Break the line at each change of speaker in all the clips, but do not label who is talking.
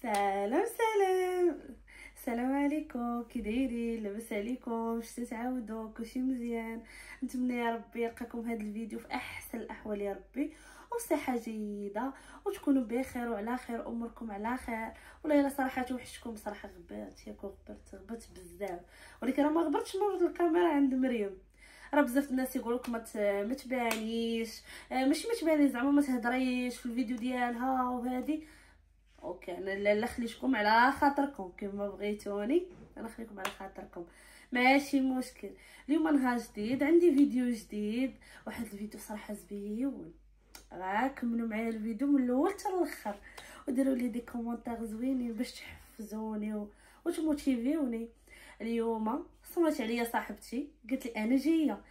سلام سلام. السلام عليكم، كي دايرين؟ لاباس عليكم؟ واش تتعاودوا؟ كلشي مزيان؟ نتمنى يا ربي يلقاكم هذا الفيديو في احسن الاحوال يا ربي، وصحه جيده، وتكونوا بخير وعلى خير، اموركم على خير. والله الا صراحه توحشتكم صراحه، غبرت ياكو، غبرت بزاف، ولكن راه ما غبرتش نوض الكاميرا عند مريم. راه بزاف الناس يقولوك ما تبانيش، ماشي ما تباني زعما ما تهضريش في الفيديو ديالها وهذه. اوكي، انا لا خليتكم على خاطركم كما بغيتوني، انا خليكم على خاطركم، ماشي مشكل. اليوم نهار جديد، عندي فيديو جديد، واحد الفيديو صراحه زوين. راه كملوا معايا الفيديو من الاول حتى الاخر، وديروا لي دي كومونتير زوينين باش تحفزوني وتموتيفيوني. اليوم صمت عليا صاحبتي، قالت لي انا جايه.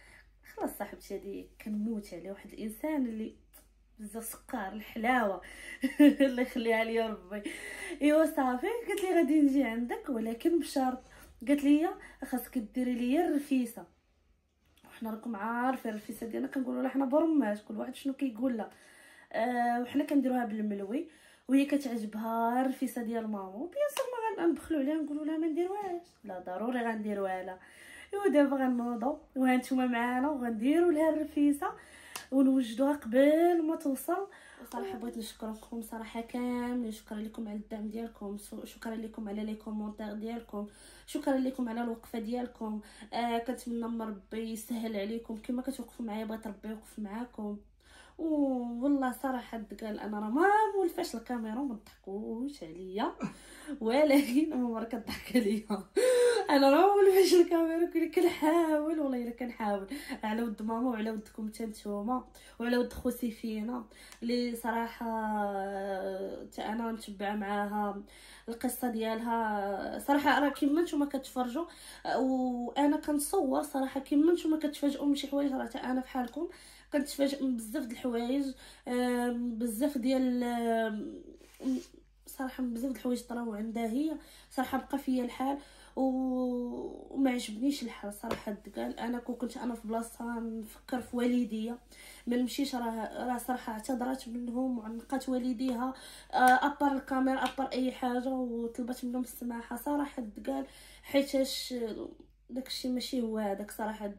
خلاص صاحبتي هذه كنموت عليه، واحد الانسان اللي بزاف سكر الحلاوه الله يخليها لي ربي. ايوا صافي، قالت لي غادي نجي عندك ولكن بشرط. قالت لي خاصك ديري لي الرفيسه، وحنا راكم عارفين الرفيسه ديالنا كنقولوا لها حنا برمات، كل واحد شنو كيقول لها. وحنا كنديروها بالملوي، وهي كتعجبها الرفيسه ديال ماما، بيان سور ما غنبخلوا عليها نقولوا لها ما نديروهاش، لا ضروري غنديروها لها. ايوا دابا غنوضوا وهانتوما معانا وغنديروا لها الرفيسه ونوجدوها قبل ما توصل. صراحه بغيت نشكركم صراحه كاملين، شكرا لكم على الدعم ديالكم، شكرا لكم على لي كومونتير ديالكم، شكرا لكم على الوقفه ديالكم. كنتمنى من ربي يسهل عليكم كما كتوقفوا معايا، بغيت ربي يوقف معاكم. والله صراحه قال انا راه ما مولفاش الكاميرا، ما تضحكوش عليا ولكن عمر كضحك عليا. انا راه مولفاش الكاميرا، كنحاول والله الا كنحاول على ود ماما وعلى ودكم حتى نتوما وعلى ود خوتي فينا، اللي صراحه حتى انا متبعه معاها القصه ديالها. صراحه راه كيما نتوما كتفرجوا وانا كنصور، صراحه كيما نتوما كتفاجئوا من شي حوايج، راه حتى انا فحالكم كنتفاجئ من بزاف د الحوايج، بزاف ديال صراحه بزاف د الحوايج طراو عندها هي. صراحه بقى فيا الحال وما عجبنيش الحال صراحه. قال انا كنت انا في بلاصتها نفكر في والديا، ما نمشيش. راه صراحه اعتذرت منهم وعنقات والديها، ابار الكاميرا ابار اي حاجه، وطلبت منهم السماحه صراحه. قال حيتاش داكشي ماشي هو هذاك صراحه.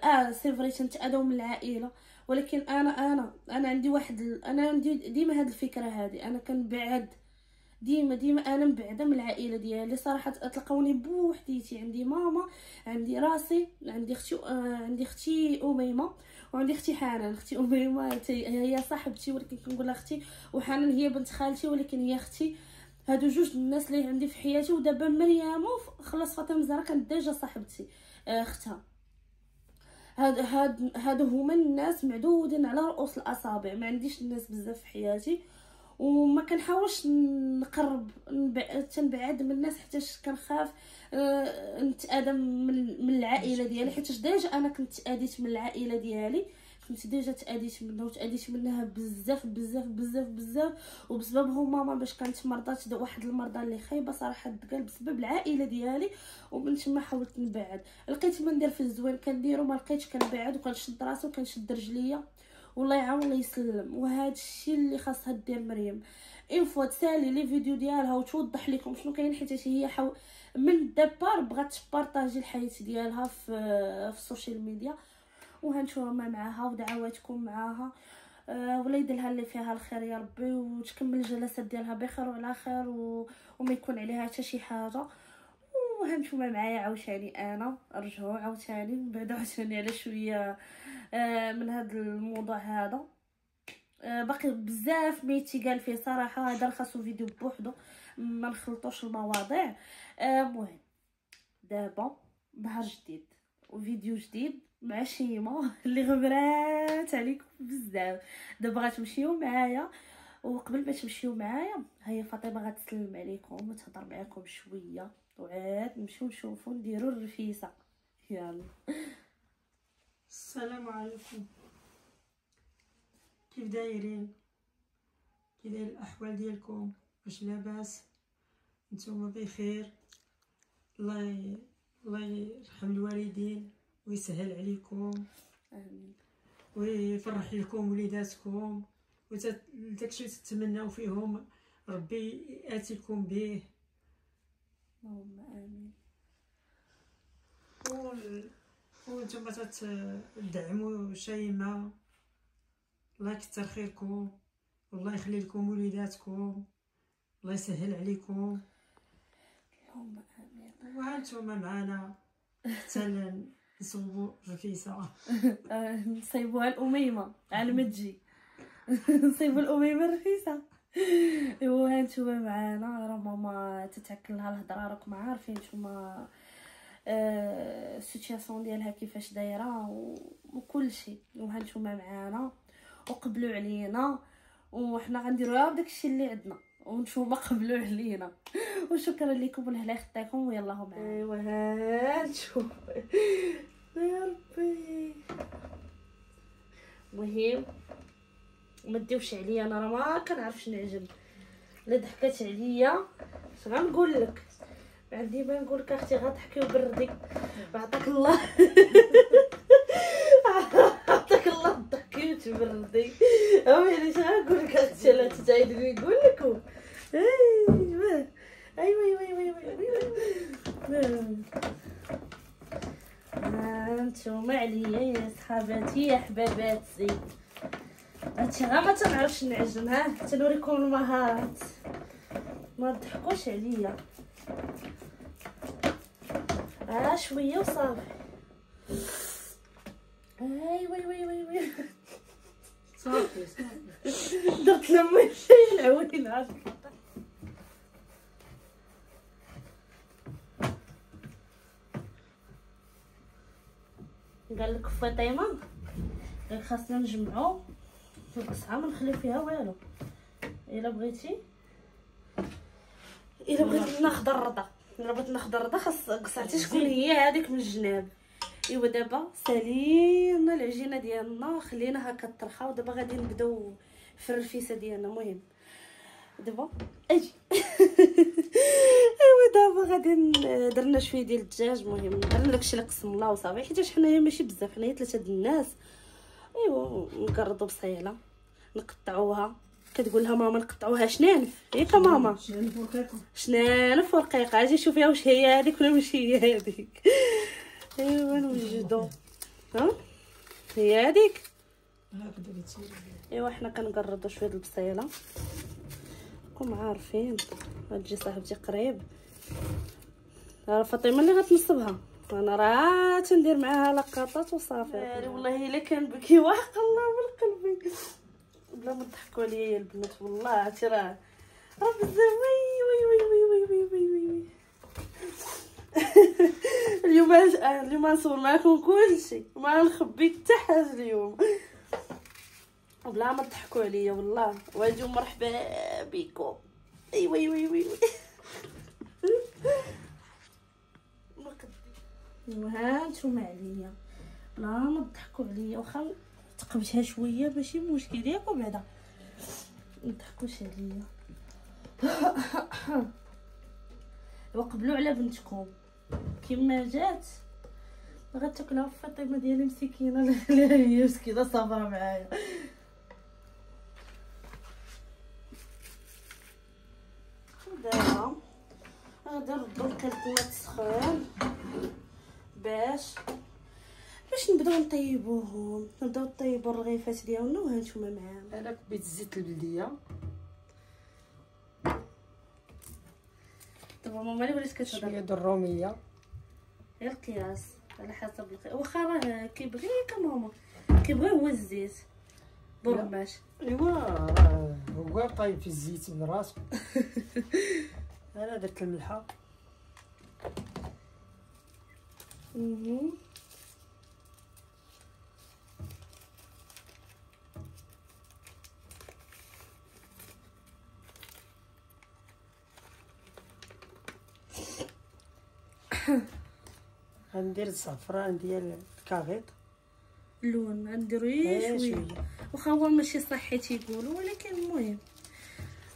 قال سي فري تنتاذوا من العائله، ولكن انا عندي واحد انا عندي ديما هاد الفكره هذه، انا كنبعد ديما انا مبعده من العائله ديالي صراحه. تلقاوني بوحديتي، عندي ماما، عندي راسي، عندي اختي اميمه، وعندي اختي حنان. اختي اميمه هي صاحبتي، ولكن كنقول لها اختي، وحنان هي بنت خالتي ولكن هي اختي. هادو جوج الناس اللي عندي في حياتي. ودابا مريم خلاص فاطمه الزهراء كانت ديجا صاحبتي، اختها. هادو هما الناس معدودين على رؤوس الاصابع، ما عنديش الناس بزاف في حياتي، وما كنحاولش نقرب تنبعد من الناس حيتاش كنخاف نتادى من العائله ديالي، حيتاش ديجا انا كنت تاديت من العائله ديالي، كنت ديجا تاديت منها وتاديت منها بزاف بزاف بزاف بزاف، وبسببهم ماما باش كانت مرضات واحد المرضى اللي خايبه صراحه. قال بسبب العائله ديالي، ومن تما حاولت نبعد. لقيت ما ندير في الزوين كنديرو، ما لقيتش كنبعد وكنشد راسي وكنشد رجليا. والله يعاون الله يسلم. وهذا الشيء اللي خاصها دير مريم، اون فوا تسالي لي فيديو ديالها وتوضح لكم شنو كاين، حيت هي من الدبار بغات تبارطاجي الحياه ديالها في السوشيال ميديا. وهانتوما معاها ودعواتكم معاها. والله يديرها اللي فيها الخير يا ربي، وتكمل الجلسات ديالها بخير وعلى خير، وما يكون عليها حتى شي حاجه. وهانتوما معايا عاوتاني، انا رجعوا عاوتاني بعد عاوتاني على شويه من هذا الموضوع هذا. باقي بزاف ما يتقال فيه صراحه، هذا خاصو فيديو بوحدو، ما نخلطوش المواضيع. المهم دابا نهار جديد وفيديو جديد مع شيماء اللي غبرات عليكم بزاف. دابا غتمشيو معايا، وقبل ما تمشيو معايا هي فاطمه غتسلم عليكم وتهضر معكم شويه، وعاد نمشيو نشوفو نديرو الرفيسه. يلا.
السلام عليكم، كيف دايرين؟ كي داير الاحوال ديالكم؟ واش لاباس؟ نتوما بخير؟ الله يرحم الوالدين ويسهل عليكم،
امين.
ويفرح لكم وليداتكم، وداكشي تتمناو فيهم ربي ياتيكم به.
اللهم امين.
وانتم تدعموا شيماء، الله يكثر خيركم، والله يخلي لكم وليداتكم، الله يسهل عليكم.
اللهم امين.
وهانتم معنا حتى نصوبوا رفيسه.
نصيبوها الاميمه على ما تجي. نصيبوا الاميمه الرخيصه. ايوا هانتوما معانا، راه ماما تتعكل لها الهضره، راكم عارفين نتوما السيتياسيون ديالها كيفاش دايره وكل شيء. وهانتوما معانا وقبلوا علينا، وحنا غنديروا غير داكشي اللي عندنا، وانتوما قبلوا علينا. وشكرا لكم ولهلا خطاكم ويلا معانا. ايوا هانتوما يا ربي. المهم ما ديوش عليا، انا راه ما كنعرفش نعجن. الا ضحكات عليا اش غنقول لك؟ عندي ما نقول لك اختي غضحكي وبردي. بعطاك الله. عطاك الله ضحكي وتبردي. ويلي اش غنقول لك اختي؟ لا تزايدني نقول لكم. ايوا ايوا ايوا ايوا. انتوما عليا يا صحاباتي يا حباباتي. هادشي غير ما تنعرفش نعجن. ها تنوريكم المهارات، ما تضحكوش عليا. شويه وصافي. ايوا ايوا ايوا
صافي
درت لما شي العوين عارف. قال لك فاطمه غير خاصنا نجمعو القصعه ما نخليو فيها والو. الا بغيتي ناخذ الرضا، الا بغيت ناخذ الرضا خاص قصعتي تكون هي هذيك من الجناب. ايوا دابا سالينا العجينه ديالنا، خليناها كترخى، ودابا غادي نبداو في الرفيسه ديالنا. المهم دابا اجي. ايوا دابا غادي درنا شويه ديال الدجاج. المهم درنا داكشي اللي قسم الله وصافي، حيت حنايا ماشي بزاف، حنايا 3 د الناس. ايوا نقرضوا بصيله نقطعوها. كتقول لها ماما نقطعوها شنانف ياك ماما؟ شنانف ورقيقه. اجي شوفيها واش هي هذيك ولا ماشي هي هذيك. ايوا نوجدو. ها هي هذيك. ايوا حنا كنقرضوا شويه د البصيله، راكم عارفين. غتجي صاحبتي قريب، راه فاطمه اللي غتنصبها، انا راه تندير معاها لقطات وصافي. والله الا كان بكي وحق الله من قلبي. بلا ما تضحكوا عليا يا البنات، والله راه بزاف. وي اليوم نصور معكم كلشي، ما نخبي حتى حاجه اليوم. وبلا ما تضحكوا عليا والله. واجيو مرحبا بكم. وي ها نتوما عليا، لا ما تضحكوا عليا. واخا تقبتها شويه ماشي مشكل ياكم، بعدا ما تضحكوش عليا. وقبلوا على بنتكم كيما جات غتاكلها فاطمه ديالي مسكينه. لا هي مسكينه صابره معايا. دابا غادي نردو الكرتونه تسخن باش نبداو نطيبوهم. نبداو نطيبوا الرغيفات ديالنا. وهانتوما معانا
انا كبيت الزيت البلديه.
دابا ماما اللي ولات كتهضر
شويه د الروميه،
غير القياس على حسب واخا راه كيبغي ماما كيبغي هو الزيت بالرماش.
ايوا هو طايب في الزيت من راسو. انا درت الملحه. غندير الزعفران ديال الكاغيط.
اللون غنديرو شويه، واخا هو ماشي صحي تيقولوا، ولكن المهم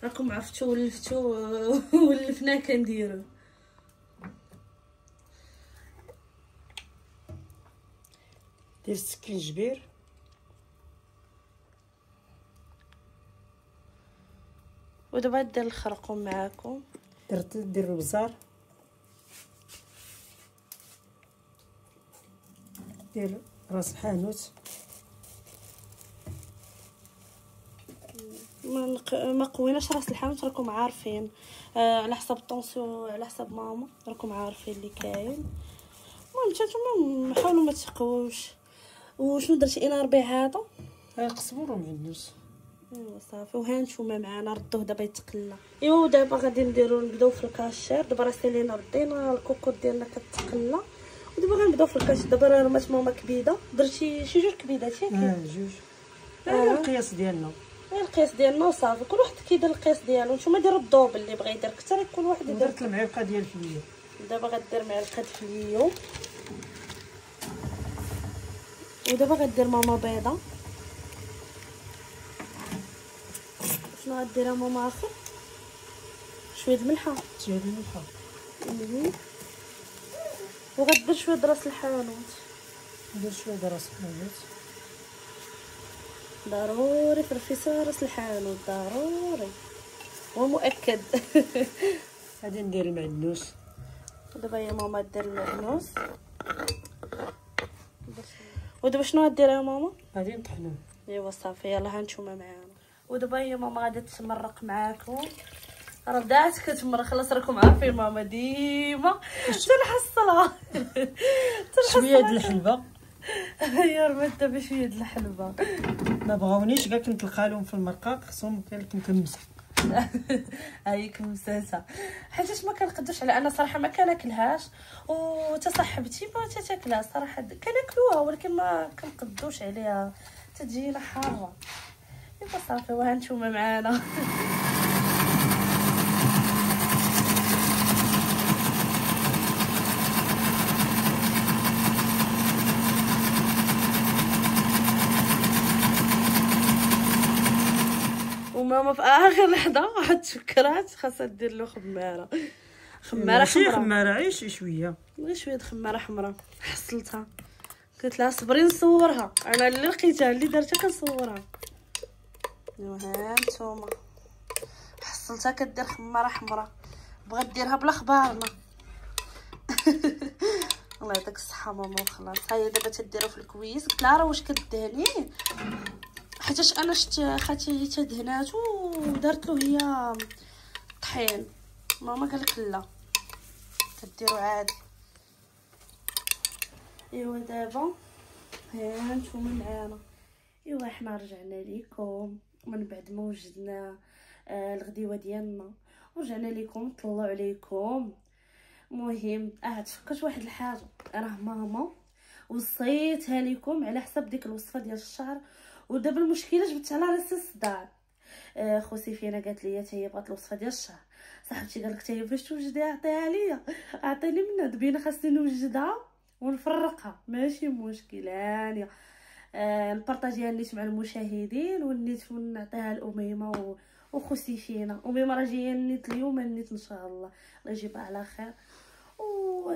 راكم عرفتوا ولفتوا ولفنا كنديرو.
دير
ودابا ندير الخرقوم معاكم.
دير البزار، دير راس الحانوت،
ما قويناش راس الحانوت راكم عارفين، على حسب الطونسيون، على حسب ماما راكم عارفين اللي كاين. المهم نتوما حاولوا ما تقووش. وشنو درتي انا ربيع هذا
قزبر ومعنوس.
ايوا صافي. وهانتوما معنا ردوه دابا يتقلى. ايوا دابا غادي نبداو في الكاشير. دابا راه سالينا ردينا الكوكوط ديالنا كتقلى، ودابا غنبداو في الكاشير. دابا راه رمات ماما كبيده، درتي شي جوج كبيدات ياك؟
جوج. القياس ديالنا،
القياس ديالنا وصافي. كل واحد كيدير القياس ديالو. نتوما ديروا الدوبل، اللي بغى يدير كثر كل واحد يدير.
درت المعلقه ديال الفليه.
دابا غدير معلقه الفليو. ودابا غدير ماما بيضه. شنو غديرها ماما اخر؟ شويه الملحه.
شويه الملحه.
وغدير شويه راس الحانوت.
ندير شويه راس الحانوت.
ضروري في الرفيسه راس الحانوت ضروري ومؤكد.
غادي ندير المعنوس.
دابا يا ماما دير المعنوس. ودابا شنو غدير يا ماما؟
غادي نطحنوه.
ايوا صافي يلا هانتوما معانا. ودابا هي ماما غادي تمرق معاكم. راه بدات كتمرق، خلاص راكم عارفين ماما ديما تنحصلها.
شويه د الحلبه.
هي رمات دابا شويه د الحلبه.
ما بغاونيش كاع كنتلقى لهم في المرقه، خصهم كنكمسها.
هاي كمساتها حيتاش ما كنقدوش على انا صراحه ما كناكلهاش، وتصاحبتي ما تاكلها صراحه كناكلوها، ولكن ما كنقدوش عليها تجينا حاره. ايوا صافي وهانتوما معانا. وماما في اخر لحظه واحد تفكرات خاصها دير له خماره
ماشي خماره، عيش شويه،
غير شويه خماره حمراء. حصلتها قلت لها صبري نصورها، انا اللي لقيتها اللي درتها كنصورها. ها نتوما حصلتها كدير خماره حمراء، بغات ديرها بلا خبارنا. الله يعطيك الصحه ماما. وخلاص هاي دابا تديرو في الكويس. قلت لها راه واش كدهنيه، حيتاش انا شت خاتي تدهناتو ودارت له هي طحين. ماما قالك لا كديرو عادي. ايوا دابا ها نتوما معانا. ايوا حنا رجعنا ليكم من بعد ما وجدنا الغديوه ديالنا، ورجعنا ليكم طلعوا عليكم. مهم تفكرت واحد الحاجه، راه ماما وصيتها لكم على حسب ديك الوصفه ديال الشعر، ودابا المشكله جبت على راسي الصداع. خوتي فينا قالت لي حتى هي بغات الوصفه ديال الشهر. صاحبتي قالك حتى هي فاش توجديها عطيها ليا، عطيني منها. دبينا خاصني نوجدها ونفرقها ماشي مشكل. هانيه نبارطاجيها النيت مع المشاهدين، والنيت نعطيها لاميمه وخوتي فينا. اميمه راه جايه النيت اليوم، النيت ان شاء الله الله يجيبها على خير. و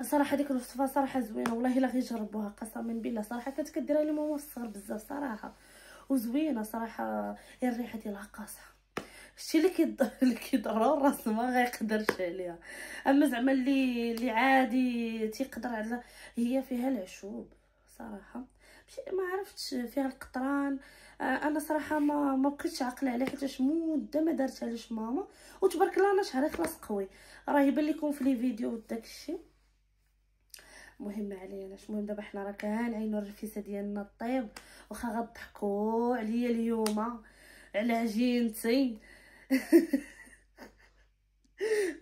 صراحه ديك الوصفه صراحه زوينه والله الا غير جربوها قسما بالله. صراحه كانت كديرها لي ماما في الصغر بزاف صراحه، وزوينه صراحه. الريحه ديالها قاصحه، شتي اللي كيضرر الراس ما غيقدرش عليها. اما زعما اللي عادي تيقدر على، هي فيها العشوب صراحه، ما عرفتش فيها القطران. انا صراحه ما بقيتش عاقله عليها حيت مده ما دارتها ليش ماما. وتبارك الله انا شعري خلاص قوي، راه يبان لكم في لي فيديو داكشي. مهم عليناش. المهم دابا حنا راه كنعينوا الرفيسه ديالنا الطيب، واخا غضحكوا عليا اليوم على عجينتي.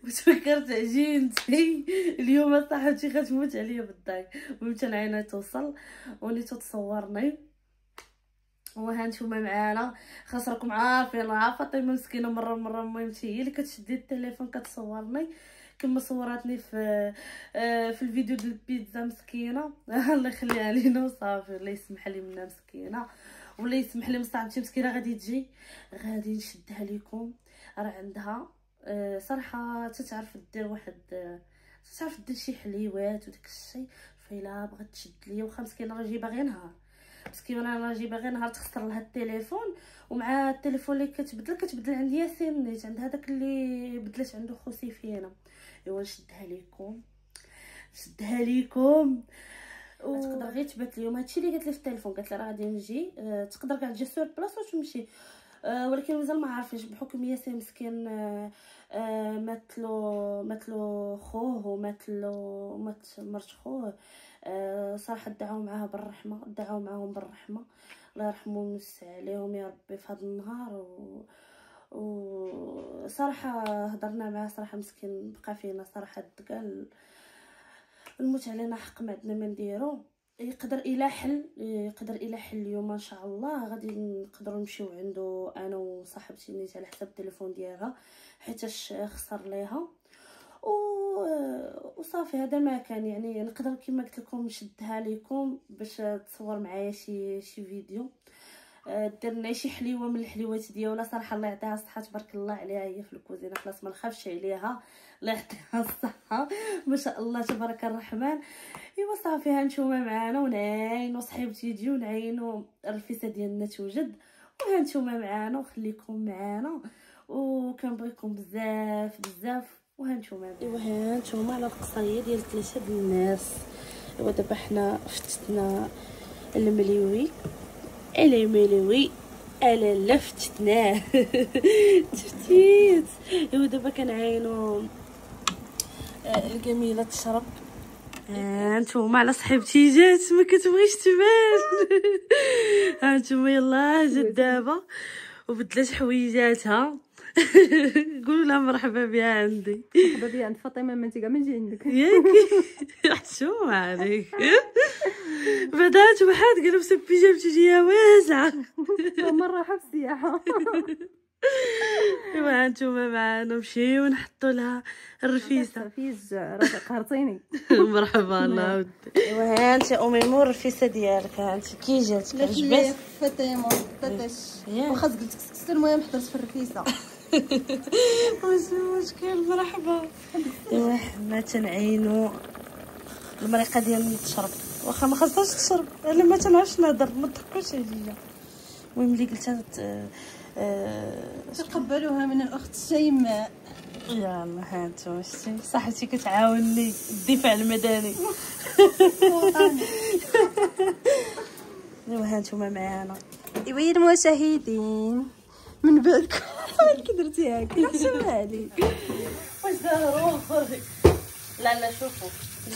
وتفكرت عجينتي اليوم صاحبتي غتموت عليا بالضحك. المهم تنعينا توصل ونيتو تصورني. وهانتوما معانا خاص راكم عارفين راه فاطمه مسكينه مره المهم هي اللي كتشدي التليفون كتصورني كما صوراتني في الفيديو ديال البيتزا مسكينه. الله يخليها لينا وصافي، الله يسمح لي منها مسكينه، ولا يسمح لي مصاحبتي مسكينه غادي تجي غادي نشدها لكم. راه عندها صراحه تتعرف دير واحد تتعرف دير شي حليوات وداك الشيء، فإلا بغات تشد ليا واخا مسكينه راه جايبه غير نهار مسكينه انا جايبه غير نهار تخسر لها التليفون، ومع التليفون اللي كتبدل عند ياسين النيت، عند هذاك اللي بدلت عنده خوسي فينا. ايوا نشدها ليكم تقدر غير تبات اليوم. هادشي اللي قالت لي في التليفون، قالت لي راه غادي نجي، تقدر كاع تجي سور بلاصه وتمشي، ولكن مازال ما عارفينش بحكم ياسين مسكين ماتلو خوه ومات مرت خوه. صراحه دعاو معاهم بالرحمه، الله يرحمه ويمسع عليهم يا ربي في هذا النهار. و صراحه هضرنا معاه، صراحه مسكين بقى فينا صراحه، قال الموت علينا حق، ما عندنا ما نديرو. يقدر الى حل اليوم ان شاء الله، غادي نقدروا نمشيو عنده انا وصاحبتي نيت على حساب التليفون ديالها حيتاش خسر ليها وصافي. هذا ما كان يعني، نقدر كما قلت لكم نشدها لكم باش تصور معايا شي فيديو، دير لنا شي حليوه من الحليوات ديالها. صراحه الله يعطيها الصحه تبارك الله عليها، هي في الكوزينه خلاص ما نخافش عليها، الله يعطيها الصحه ما شاء الله تبارك الرحمن. ايوا صافي هانتوما معانا ونعينوا صحيبتي يجيو نعينوا الرفيسه ديالنا توجد، وهانتوما معانا وخليكم معانا وكنبغيكم بزاف وهانتوما. ايوا هانتوما على القصريه ديال 3 د الناس. ايوا دابا حنا فتتنا المليوي الا لفتناه شفتيت. ايوا دابا كنعاينوا الجميله تشرب. هانتوما على صاحبتي جات ما كتبغيش تبان. هانتوما يلاه جات دابا وبدلات حويجاتها. قولوا لها مرحبا بها عندي.
مرحبا بها عند فاطمه، ما انت كاع ما نجي عندك
ياك حشومه عليك. بعدا توحد قالوا بسبي جابتي جيه واسعه
مره حب السياحه.
ايوا هانتوما معانا نمشيو نحطوا لها الرفيسه.
فيز راه قهرتيني.
مرحبا الله ودي. ايوا هانت اميمو الرفيسه ديالك، هانت كي جاتك عجبات
فاطمه طاطاش واخا قلت كسكسر، المهم حضرت في الرفيسه.
واش المشكل؟ مرحبا. ايوا حنا تنعينوا المريقه ديال تشرب، واخا ما خاصهاش تشرب، انا ما تنعرفش نهضر، ما تضحكوش عليا. المهم اللي قلتها
تقبلوها من الاخت شيماء.
يلا هانتوما شتي صاحبتي كتعاونني الدفاع المدني. ايوا هانتوما معانا.
ايوا يا المشاهدين من بعدكم كي درتي هكا نحشم عليك.
واش داروا؟ لا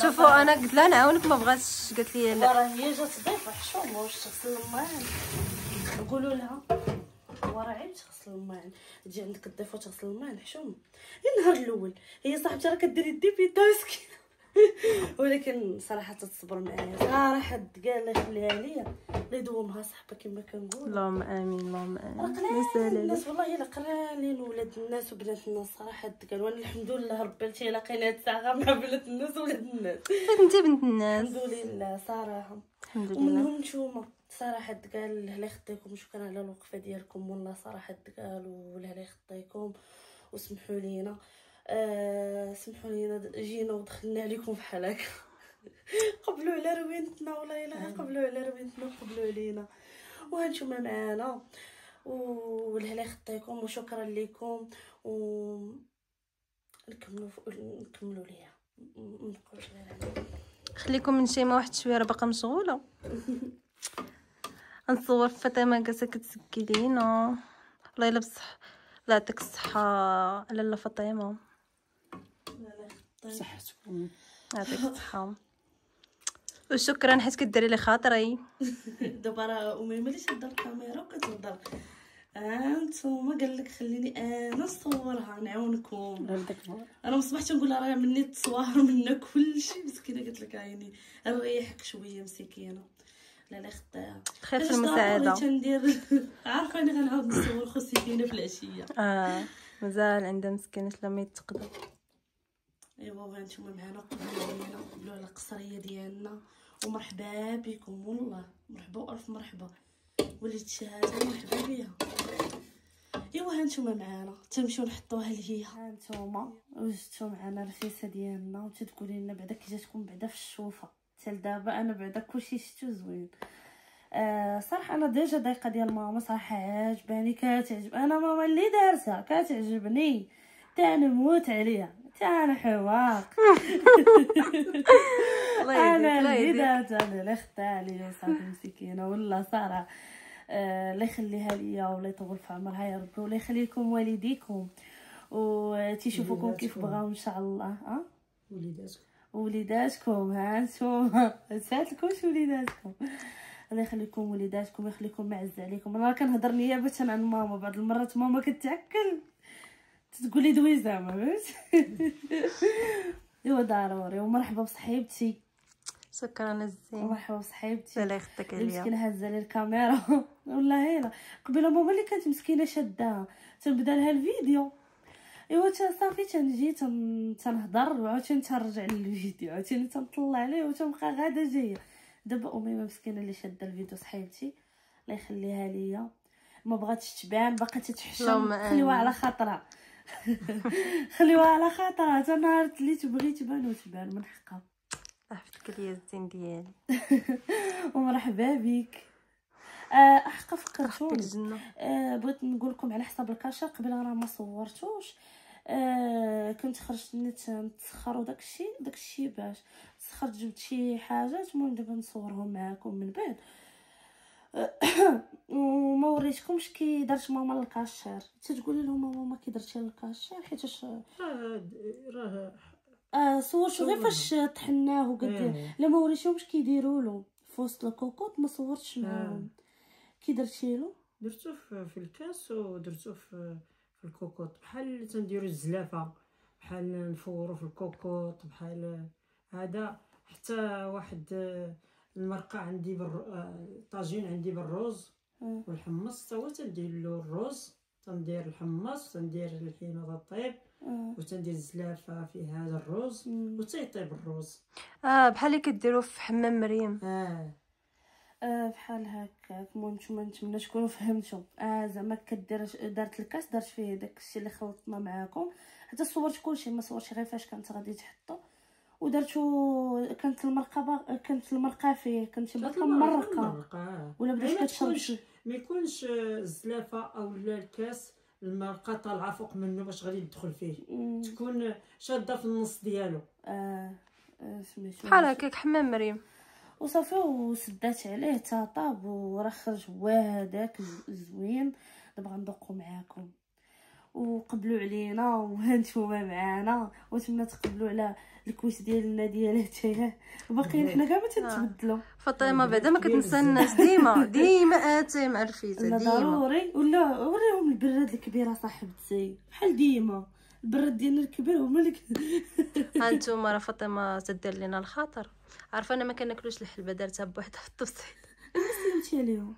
شوفوا انا قلت لها نعاونك ما بغاتش، قالت لي لا.
راه هي جات ضيفه حشومه واش تغسل الماعن، نقولوا لها وراه عيب تغسل الماعن، تجي عندك الضيفه وتغسل الماعن حشومه. النهار الاول هي صاحبتي راه كديري الديبيتا مسكينه. ولكن صراحه تتصبر معايا صراحه، كاع الله يخليها ليا، الله يدومها صحبه كما كنقول.
اللهم امين اللهم امين.
قلال الناس والله الا قلالين ولاد الناس وبنات الناس صراحه قال، وانا الحمد لله ربي التي لقينا هاد الساعه مع بنات الناس وولاد الناس.
انت بنت الناس
الحمد لله صراحه.
الحمد لله.
ومنهم نتوما صراحه قال الله يخطيكم، شكرا على الوقفه ديالكم والله صراحه قالوا الله يخطيكم وسمحوا لينا. سمحوا لينا جينا ودخلنا عليكم بحال هكا. قبلوا على روينتنا والله الا قبلوا على روينتنا وقبلوا علينا، وهانتوما معانا والله يخطيكم وشكرا لكم. و نكملوا ليها نقولش غير
خليكم من شيماء واحد شويه راه باقا مشغوله. نصور فاطمه جالسه كتسكي لينا، الله يلا بصح الله يعطيك الصحه لاله فاطمه،
صحتكم
يعطيك الصحه وشكرا حيت كديري لي خاطري.
دابا راه امي ملي شاده الكاميرا وكتهضر، انتوما قال لك خليني انا نصورها نعاونكم. انا مصباح تنقول لها راه مني تصوير منا كلشي، مسكينه قالت لك عيني نريحك شويه مسكينه. لا يخطيها
خير في المساعده.
تندير عارفه انا غنعاود نصور خوسي فينا في العشيه.
مازال عندها مسكينه لما تقدر.
ايوا وهانتوما معنا قبلوا على القصريه ديالنا، ومرحبا بكم والله مرحبا والف مرحبا، وليت شهاده مرحبا بها. ايوا هانتوما معنا تنمشيو نحطوها لهي. هانتوما وجدتو معنا الرفيسه ديالنا وتتقولي لنا بعدا كي جاتكم بعدا في الشوفه حتى لدابا، انا بعدا كلشي شفتو زوين. صراحه انا ديجا ضيقه ديال ماما صراحه عاجباني، كتعجب انا ماما اللي دارتها كتعجبني، تنموت عليها، انا حواق. انا اللي دارتها اللي اختها لي صافي مسكينه والله صراحه. الله يخليها ليا ولا يطول في عمرها يا ربي، ولا يخلي لكم والديكم وتيشوفوكم كيف بغاو ان شاء الله. وليداتكم ها نتوما سالتكمش وليداتكم، الله يخليكم وليداتكم، يخليكم معز عليكم. انا كنهضر نيابه عن ماما، بعض المرات ماما كتعكل تقول لي دوي زعما فهمت. ايوا ضروري. ومرحبا بصحيبتي،
شكرا الزين،
مرحبا بصحيبتي
الله يخطيك عليا.
مسكينه هزه لي الكاميرا والله هيلا قبيله ماما اللي كانت مسكينه شداها تنبدا لها الفيديو، ايوا صافي تنجي تنهضر وعاوتاني تنرجع للفيديو عاوتاني تنطلع عليه وتنبقى غاده جايه. دابا اميمه مسكينه اللي شاده الفيديو صحيبتي الله يخليها ليا، ما بغاتش تبان باقا تتحشم، خليوها على خاطرها. خليوها على خاطرها، حتى نهار اللي تبغي تبان وتبان من حقها.
عرفتك ليا الزين ديالي.
ومرحبا بك. حقا فكرتوني بغيت نقول لكم على حساب الكاشا قبل راه ما صورتوش. كنت خرجت نتسخر وداكشي باش تسخرت جبت شي حاجات، المهم دابا نصورهم معاكم من بعد. وما وريتكمش كي درت ماما للكاشير، تتقولي لهم ماما كي درتي للكاشير حيتاش راه صورت غير فاش طحناه وقدير. لا ما وريتهمش كيديروا له في وسط الكوكوط، ما صورتش معاهم كي درتي له.
درتو في الكاس ودرتو في الكوكوط، بحال اللي تنديروا الزلافه، بحال نفورو في الكوكوط بحال هذا. حتى واحد المرقه عندي طاجين عندي بالروز والحمص، حتى هو تندير له الروز، تندير الحمص، تندير الحينه الطيب وتندير الزلافه في هذا الروز وتيطيب الروز.
بحال اللي كديروا في حمام مريم.
بحال هكاك. المهم نتمنى تكونوا فهمتوا. زعما دارت الكاس، درت فيه داكشي اللي خلطنا معاكم، حتى صورت كلشي، ما صورتش غير فاش كانت غادي تحطو ودرتو. كانت المرقه فيه، كنت باقا مرقه ولا بدات كتشرب.
ما يكونش الزلافه او الكاس المرقه طالعه فوق منه باش غادي يدخل فيه، تكون شاده في النص ديالو.
سميتو
بحال هكاك حمام مريم
وصافي. وسدات عليه تا طاب وراه خرج هو هذاك زوين. دابا غندوقو معاكم وقبلوا علينا وهانتوما معانا، وتمنى تقبلوا على الكويس ديالنا ديال حتى باقيين حنا كاع ما تنتبدلوا.
فاطمه بعدا ما كتنسى الناس، ديما اتي مع الفيزا ديما
ضروري. ولا وريهم البراد الكبيره صاحبتي بحال ديما البراد ديالنا الكبير هما اللي
هانتوما راه فاطمه تدير لينا الخاطر، عارفه انا ما كناكلوش الحلبه، دارتها بوحدها في التفصيل.
سلمتي عليهم.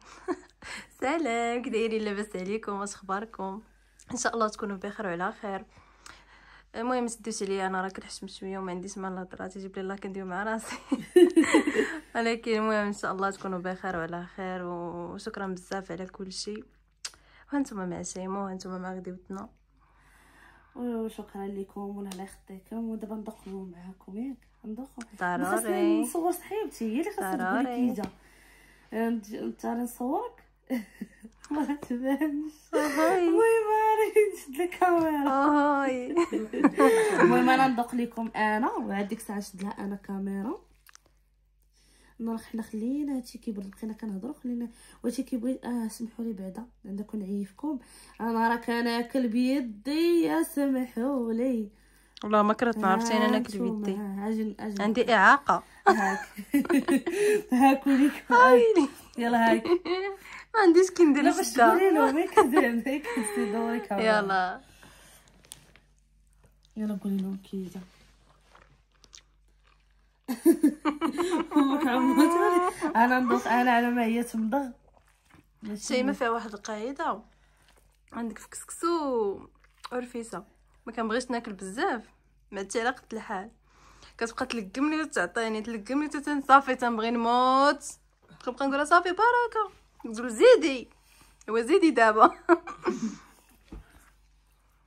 سلام كي دايرين؟ لاباس عليكم؟ واش اخباركم؟ ان شاء الله تكونوا بخير وعلى خير. المهم تدوش عليا، انا راه كنحشم شويه وما عنديش مع الهضره، تجيب لي الله كندير مع راسي. ولكن المهم ان شاء الله تكونوا بخير وعلى خير، وشكرا بزاف على كل شيء. وانتم مع شيماء وانتم مع غديوتنا،
وشكرا لكم ولا الله يخطيكم. ودابا ندخلوا معاكم ياك ندخل
ضروري.
نصور صحيبتي هي اللي خاصها تقول لك كيجا انت نصورك. ما تبانش. المهم راه نشد الكاميرا. المهم انا ندوق لكم انا، وعاد ديك الساعه نشد لها انا كاميرا. حنا خلينا هادشي كيبرد، بقينا كنهضروا خلينا وهادشي كيبغي. سمحوا لي بعدا عندنا كنعيفكم، انا راه كناكل بيدي يا سمحوا لي.
والله ما كرهت، ما عرفتي انا ناكل بيدي، عندي اعاقه.
هاكلي يلا هاك
ما عنديش كندير
لا باش تقولي له ما كدير هيك دوري كاميرا. يلا قولي لهم كيجا. امك عمرتوني انا ندوق انا على ما هي تمضغ.
شي ما فيها واحد القاعده، عندك في كسكسو ورفيسه ما كنبغيش ناكل بزاف، ما عرفتي على قد الحال كتبقى تلقمني وتعطيني تلقمني صافي تنبغي نموت، كنبقى نقول صافي بركه، تقول زيدي هو زيدي دابا.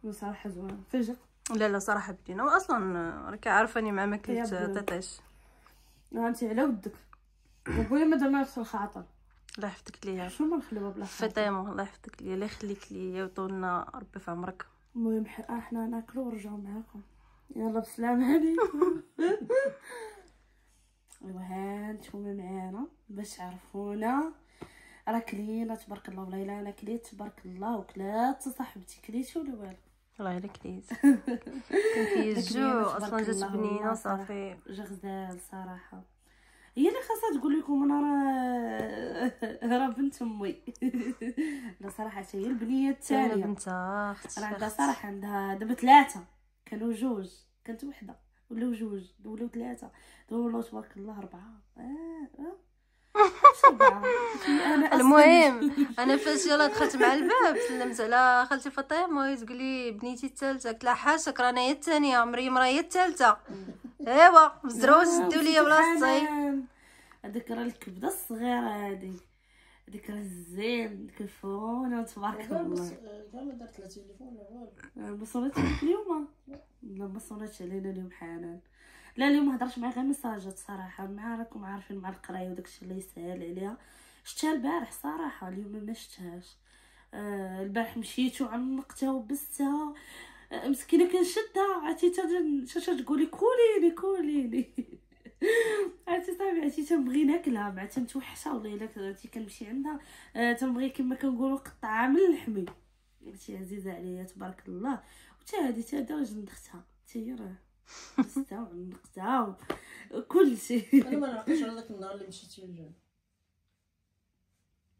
بصراحه زوين فجأة.
لا صراحه بدينا، واصلا راكي عارفاني مع ماكلت طيطيش.
انت على ودك قولي ما درناش الخاطر.
الله يحفظك ليا
شو ما نخلوها بلا خاطر.
فاطمه، الله يحفظك ليا، الله يخليك ليا ويطولنا ربي في عمرك.
المهم احنا ناكلوا ونرجعوا معاكم. يلا بسلام عليكم. ايوا ها نتوما معانا باش تعرفونا راه كلينا تبارك الله. والله الا انا كليت تبارك الله وكلات صاحبتي كليتي ولا والو.
الله يلا كليت. كان فيا الجوع اصلا، جات بنينه صافي
جا غزال صراحه. هي اللي خاصها تقول لكم انا راه بنت امي. لا صراحه هي البنيه
انا
الثانيه
بنت اخت
راه عندها صراحه عندها دابا 3. كانوا 2 كانت وحده ولاو 2 ولاو 3 دابا ولاو تبارك الله 4.
المهم انا فاش يلا دخلت مع الباب سلمت على خالتي فاطمه وهي تقول لي بنيتي الثالثه، قلت لها حاشاك رانا هي الثانيه، مريم راه هي الثالثه. ايوا بزروا شدوا ليا بلاصتي.
هذيك راه الكبده الصغيره هذيك راه الزين كيفونه تبارك الله.
كاع ما درت لا تليفون لا والو.
ما صونيتش اليوم. لا ما صونيتش علينا اليوم حنان. لا اليوم ما هضرتش معاها غير ميساجات صراحه، مع راكم عارفين مع القرايه وداكشي اللي يسهل عليها. شفتها البارح صراحه، اليوم ما شفتهاش. البارح مشيت وعنقتها وبستها مسكينه كنشدها عرفتي حتى تقولي كوليني. عرفتي صافي عرفتي تنبغي ناكلها مع تنتوحشه والله الا عرفتي كنمشي عندها تنبغي كما كنقولوا قطعه من اللحمي. عرفتي عزيزه عليا تبارك الله. وتا هادي تا درجه ندختها حتى هي راه بستها ونقتها وكل شيء.
انا ما نعقلش على داك النهار اللي مشيتي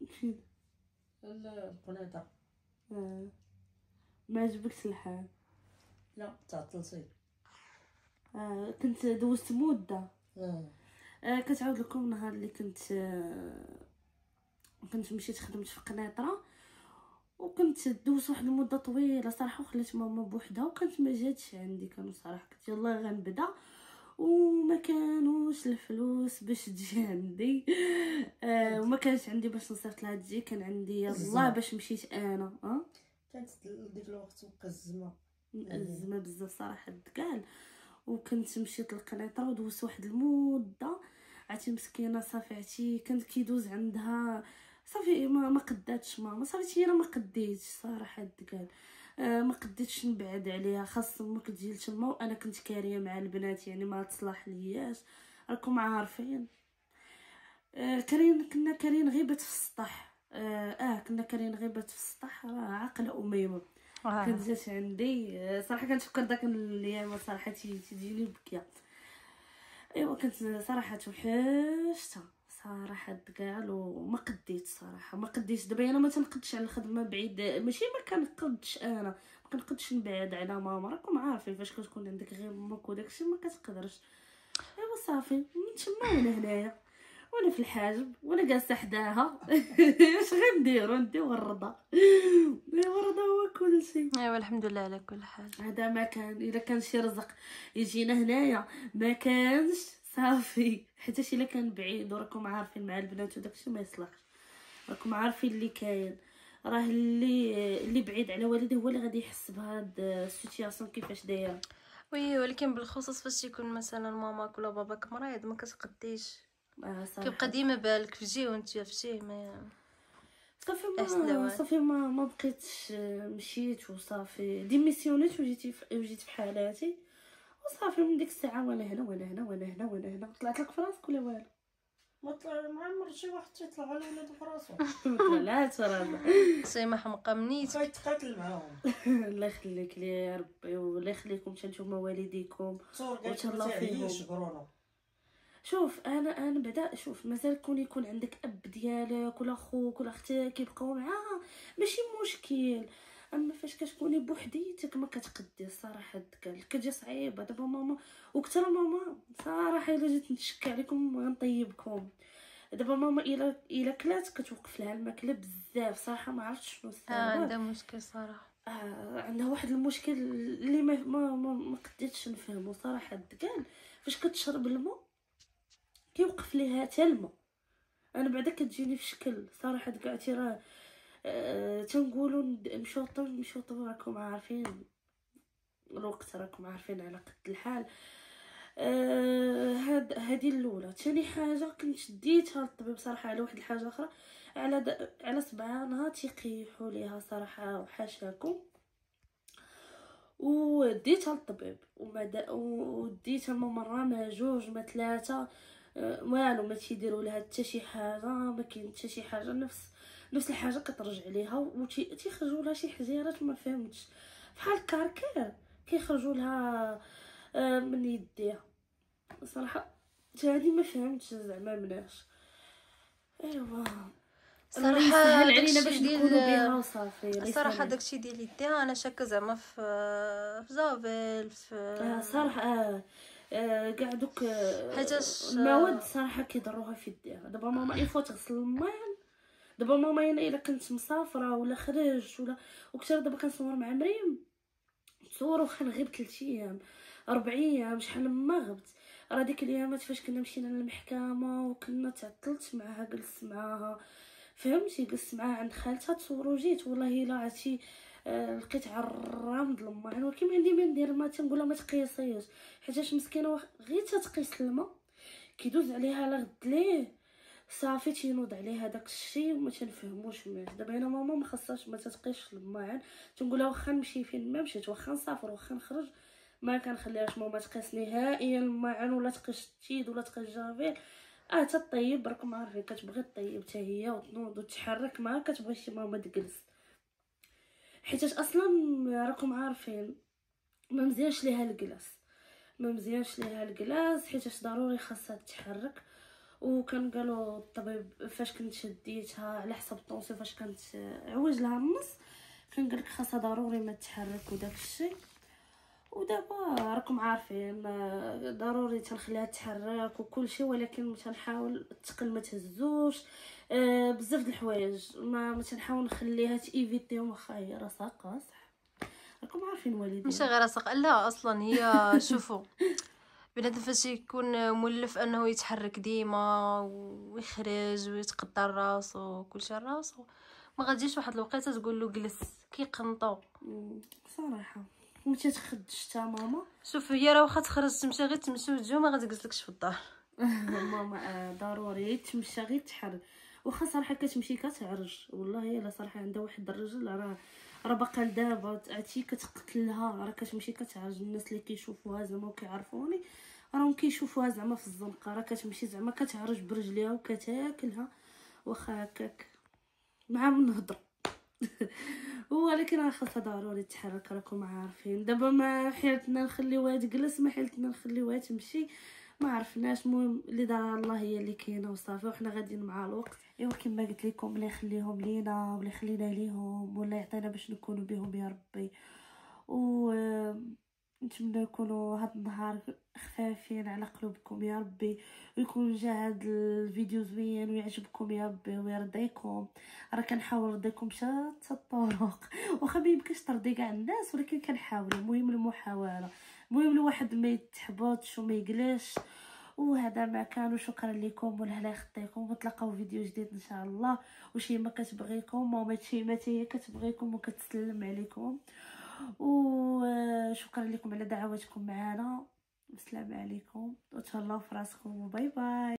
فين
القنيطره.
ما عجبكش الحال؟
لا تعطلتي.
كنت دوزت مده. كتعاود لكم نهار اللي كنت مشيت خدمت في قنيطره وكنت دوزت واحد المده طويله صراحه، وخليت ماما بوحدها وكانت ما جاتش عندي. كانوا صراحه قلت يلاه غنبدا وما كانوش الفلوس باش تجي عندي. وما كانش عندي باش نصيفط لها تجي، كان عندي يلاه باش مشيت انا.
كانت ديك الوقت مقزمه
مأزمه بزاف صراحه الدكال. وكنت مشيت للقنيطره ودوزت واحد المده عرفتي مسكينه صافي عرفتي كانت كيدوز عندها صافي ما قداتش ماما صافي انا ما قديتش صراحه الدكال. ما قديتش نبعد عليها، خاص ما كتجي لتما وانا كنت كاريه مع البنات يعني ما تصلح لياش. راكم عارفين كنا كارين غيبه في السطح. كنا كارين غيبه في السطح راه عاقله اميمه. كانت جات عندي صراحه كنتفكر داك الايام صراحه تجيني بكيه. ايوا كنت صراحه توحشتها صراحه كاع وما قديت صراحه ما قديتش. دابا انا ما تنقدش على الخدمه بعيد، ماشي ما كنقدش انا ما كنقدش نبعد على ماما. راكم عارفين فاش كتكون عندك غير امك وداكشي ما كتقدرش. ايوا صافي من تما وانا هنايا وانا في الحاجب وانا جالسه حداها. اش غنديروا نديو الرضا. الرضا هو كل شيء.
ايوا الحمد لله على كل حال.
هذا ما كان الا كان شي رزق يجينا هنايا ما كانش صافي حيت الا كان بعيد وراكم عارفين مع البنات وداكشي ما يصلحش. راكم عارفين اللي كاين راه اللي بعيد على والديه هو اللي غادي يحس بهاد السيتوياسيون كيفاش دايره.
وي ولكن بالخصوص فاش يكون مثلا ماماك ولا باباك مريض ما كتقديش. كيبقى ديما بالك في جهه وانت في جهه ما
صافي ما بقيتش مشيت وصافي ديميسيونيت وجيت في حالاتي وصافي. من ديك الساعه وانا هنا طلعت لك في راسك ولا والو؟
ما طلع مع عمر شي واحد تيطلع على ولادو في راسو.
لا ترى
شي ما حمقه منيت
كيتقاتل معاهم.
الله يخليك لي يا ربي والله يخليكم حتى نتوما والديكم وتهلاو فيهم. شوف انا بعدا شوف مازال يكون عندك اب ديالك ولا خوك ولا اختك كيبقاو معاها ماشي مشكل. اما فاش كتكوني بوحديتك ما كتقدي الصراحه قال كتجي صعيبه. دابا ماما وكثر ماما صراحه الا جيت نتشكى عليكم غنطيبكم. دابا ماما الا كلات كتوقف لها الماكله بزاف صراحه ما عرفتش شنو السبب.
عندها مشكل صراحه.
عندها واحد المشكل اللي ما قديتش نفهمو صراحه قال فاش كتشرب الماء كيوقف ليها حتى الماء. انا بعدا كتجيني في شكل صراحه كاعتي راه تنقولوا مشوطه راكم عارفين الوقت راكم عارفين على قد الحال. هذه الاولى. ثاني حاجه كنت ديتها للطبيب صراحه على واحد الحاجه اخرى على صبعانها تيقيحوا ليها صراحه وحاشاكم. وديتها للطبيب وديتها مره ما جوج ما ثلاثه، والو ما تيديروا لها حتى شي حاجه، ما كاين حتى شي حاجه، نفس الحاجه كترجع ليها وتيخرجوا لها شي حجيرات ما فهمتش بحال الكركير كيخرجوا لها من يديها. صراحه هادي ما فهمتش زعما مناش. ايوا
صراحه
يسهل علينا باش
داكشي
نكونوا بها وصافي.
الصراحه داكشي ديال يديها انا شاكه زعما في زافيل في
صراحه كاع دوك
حيتاش
المواد صراحه كيضروها في يديها. دابا ماما ايفو تغسل الماء، دابا ماما انا الا كنت مسافره ولا خرجت ولا وكثر دابا كنصور مع مريم تصور واخا نغيب 3 ايام 4 ايام شحال ما غبت. راه ديك الايامات فاش كنا مشينا للمحكمه وكنا تعطلت معاها جلست معاها فهمتي، جلست معاها عند خالتها تصوروا جيت والله الا عرفتي لقيت عرام د الماء ولكن ما عندي ما ندير ما تنقولها ما تقيسيش حيتاش مسكينه غير تتقيس الماء كيدوز عليها لا غد ليه صافي تينوض عليها داك الشيء وما تنفهموش مليح. دابا انا ماما ما خاصهاش ما تتقيش الماعن، تنقولها واخا نمشي فين ما مشيت واخا نسافر واخا نخرج ما كنخليهاش ماما تقيس نهائيا الماعن ولا تقيس التيد ولا تقيس جافيل. تطيب راكم عارفين كتبغي طيب حتى هي وتنوض وتحرك ما كتبغيش ماما تجلس حيتاش اصلا راكم عارفين ما مزيانش ليها الجلاس، ما مزيانش ليها الجلاس حيتاش ضروري خاصها تتحرك. وكان قالوا الطبيب فاش كنت شديتها على حسب الطونسيون فاش كانت عوج لها النص كان قالك خاصها ضروري ما تتحرك وداك الشيء. ودابا راكم عارفين ضروري تنخليها تتحرك وكل شيء ولكن تنحاول الثقل ما تهزوش بزاف د الحوايج ما تنحاول نخليها تيفيتيهم واخا هي راه ساقه صح. راكم عارفين والدين
ماشي غير ساق لا اصلا هي شوفوا بنادم فاش يكون مولف انه يتحرك ديما ويخرج ويتقدر راسو وكلشي راسو ما غاديش واحد الوقيته تقول له جلس كيقنطو
صراحه ما تتخدش تا ماما.
شوف هي راه واخا تخرج تمشي غير تمشي وتجي ما غتجلسلكش في الدار
ماما ضروري تمشى غير تحرك واخا صراحه كتمشي كتعرج والله الا صراحه عندها واحد الرجل راه باقا لدابا عرفتي كتقتلها راه كتمشي كتعرج. الناس اللي كيشوفوها زعما وكيعرفوني راهم كيشوفوها زعما في الزنقه راه كتمشي زعما كتعرج برجليها وكتاكلها واخا هكاك مع من نهضر ولكن راه خاصها ضروري تحرك راكم عارفين. دابا ما حيلتنا نخليوها تجلس ما حيلتنا نخليوها تمشي ما عرفناش. المهم اللي دار الله هي اللي كاينه وصافي وحنا غاديين مع الوقت. ايوا كما قلت لكم اللي يخليهم لينا ولا يخلينا ليهم ولا يعطينا باش نكونوا بهم يا ربي. و نتمنى يكونوا هاد النهار خفافين على قلوبكم يا ربي ويكون جا هاد الفيديو زوين ويعجبكم يا ربي ويرضيكم. راه كنحاول نرضيكم بشتى الطرق واخا ما يمكنش ترضي كاع الناس ولكن كنحاول. المهم المحاوله، المهم الواحد ما يتحبطش وما يقلقش. وهذا ما كان وشكرا لكم والهلا يخطيكم ونتلاقاو فيديو جديد ان شاء الله. وشي ما كتبغيكم وما شي ما هي كتبغيكم وكتسلم عليكم. وشكرا لكم على دعواتكم معنا والسلام عليكم وتهلاو في راسكم وباي باي.